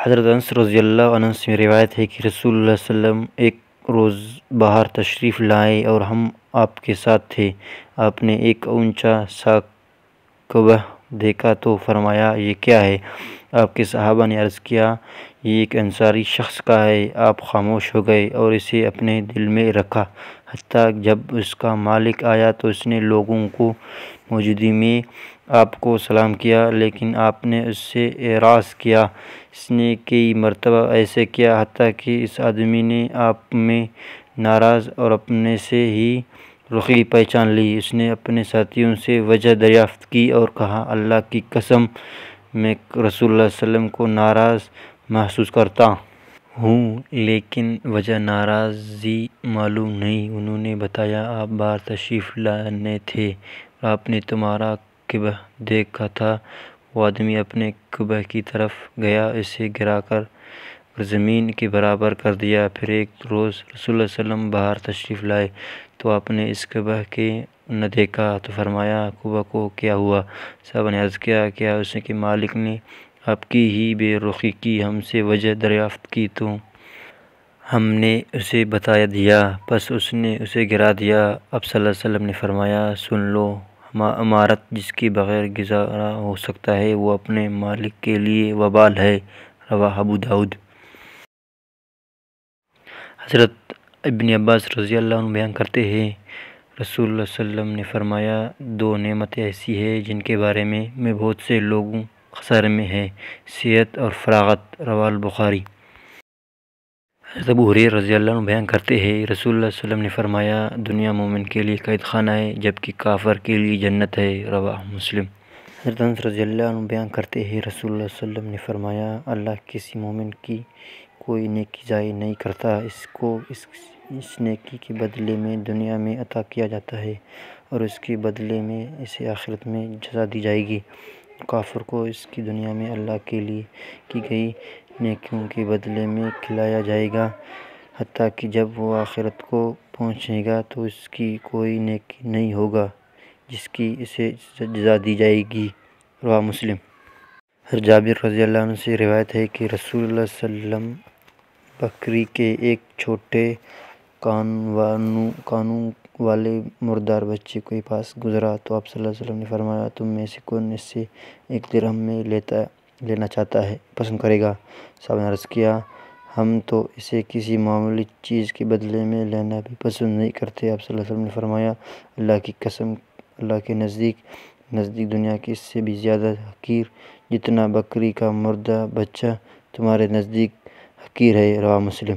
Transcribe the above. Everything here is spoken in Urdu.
حضرت انس رضی اللہ عنہ سے روایت ہے کہ رسول اللہ صلی اللہ علیہ وسلم ایک روز باہر تشریف لائے اور ہم آپ کے ساتھ تھے۔ آپ نے ایک اونچا سا کعبہ دیکھا تو فرمایا، یہ کیا ہے؟ آپ کے صحابہ نے عرض کیا، یہ ایک انصاری شخص کا ہے۔ آپ خاموش ہو گئے اور اسے اپنے دل میں رکھا، حتیٰ جب اس کا مالک آیا تو اس نے لوگوں کو موجودگی میں آپ کو سلام کیا، لیکن آپ نے اس سے اعراض کیا۔ اس نے کئی مرتبہ ایسے کیا، حتیٰ کہ اس آدمی نے آپ میں ناراض اور اپنے سے ہی رخی پہچان لی۔ اس نے اپنے ساتھیوں سے وجہ دریافت کی اور کہا، اللہ کی قسم، میں رسول اللہ صلی اللہ علیہ وسلم کو ناراض محسوس کرتا ہوں، لیکن وجہ ناراضی معلوم نہیں۔ انہوں نے بتایا، آپ باہر تشریف لانے تھے اور آپ نے تمہارا کعبہ دیکھا تھا۔ وہ آدمی اپنے کعبہ کی طرف گیا، اسے گرا کر زمین کے برابر کر دیا۔ پھر ایک روز رسول اللہ صلی اللہ علیہ وسلم باہر تشریف لائے تو آپ نے اس کعبہ کے نہ دیکھا تو فرمایا، کعبہ کو کیا ہوا؟ صحابہ نے عرض کیا، کیا اس کے مالک نے آپ کی ہی بے رخی کی؟ ہم سے وجہ دریافت کی تو ہم نے اسے بتا دیا، پس اس نے اسے گرا دیا۔ اب صلی اللہ علیہ وسلم نے فرمایا، سن لو، امارت جس کے بغیر گزارا ہو سکتا ہے وہ اپنے مالک کے لیے وبال ہے۔ رواہ ابو داؤد۔ حضرت ابن عباس رضی اللہ عنہ بیان کرتے ہیں، رسول اللہ صلی اللہ علیہ وسلم نے فرمایا، دو نعمتیں ایسی ہیں جن کے بارے میں بہت سے لوگوں خسارے میں ہیں، صحت اور فراغت۔ رواہ البخاری۔ حضرت ابو ہریرہ رضی اللہ عنہ بیان کرتے ہیں، رسول اللہ صلی اللہ علیہ وسلم نے فرمایا، دنیا مومن کے لیے قید خانہ ہے، جبکہ کافر کے لیے جنت ہے۔ رواہ مسلم۔ حضرت انس رضی اللہ عنہ بیان کرتے ہیں، رسول اللہ صلی اللہ علیہ وسلم نے فرمایا، اللہ کسی مومن کی کوئی نیکی ضائع نہیں کرتا، اس کو اس نیکی کے بدلے میں دنیا میں عطا کیا جاتا ہے اور اس کے بدلے میں اسے آخرت میں جزا دی جائے گی۔ کافر کو اس کی دنیا میں اللہ کے لیے کی گئی نیکیوں کے بدلے میں کھلایا جائے گا، حتیٰ کہ جب وہ آخرت کو پہنچے گا تو اس کی کوئی نیکی نہیں ہوگا جس کی اسے جزا دی جائے گی۔ رواہ مسلم۔ حضرت جابر رضی اللہ عنہ سے روایت ہے کہ رسول اللہ صلی اللہ علیہ وسلم بکری کے ایک چھوٹے کانوں والے مردار بچے کے پاس گزرا تو آپ صلی اللہ علیہ وسلم نے فرمایا، تم میں سے کون اس سے 1 درہم میں لینا چاہتا ہے، پسند کرے گا؟ صحابہ نے عرض کیا، ہم تو اسے کسی معمولی چیز کے بدلے میں لینا بھی پسند نہیں کرتے۔ آپ صلی اللہ علیہ وسلم نے فرمایا، اللہ کی قسم، اللہ کے نزدیک دنیا کی اس سے بھی زیادہ حقیر جتنا بکری کا مردہ بچہ تمہارے نزدیک حقیر ہے۔ رواہ مسلم۔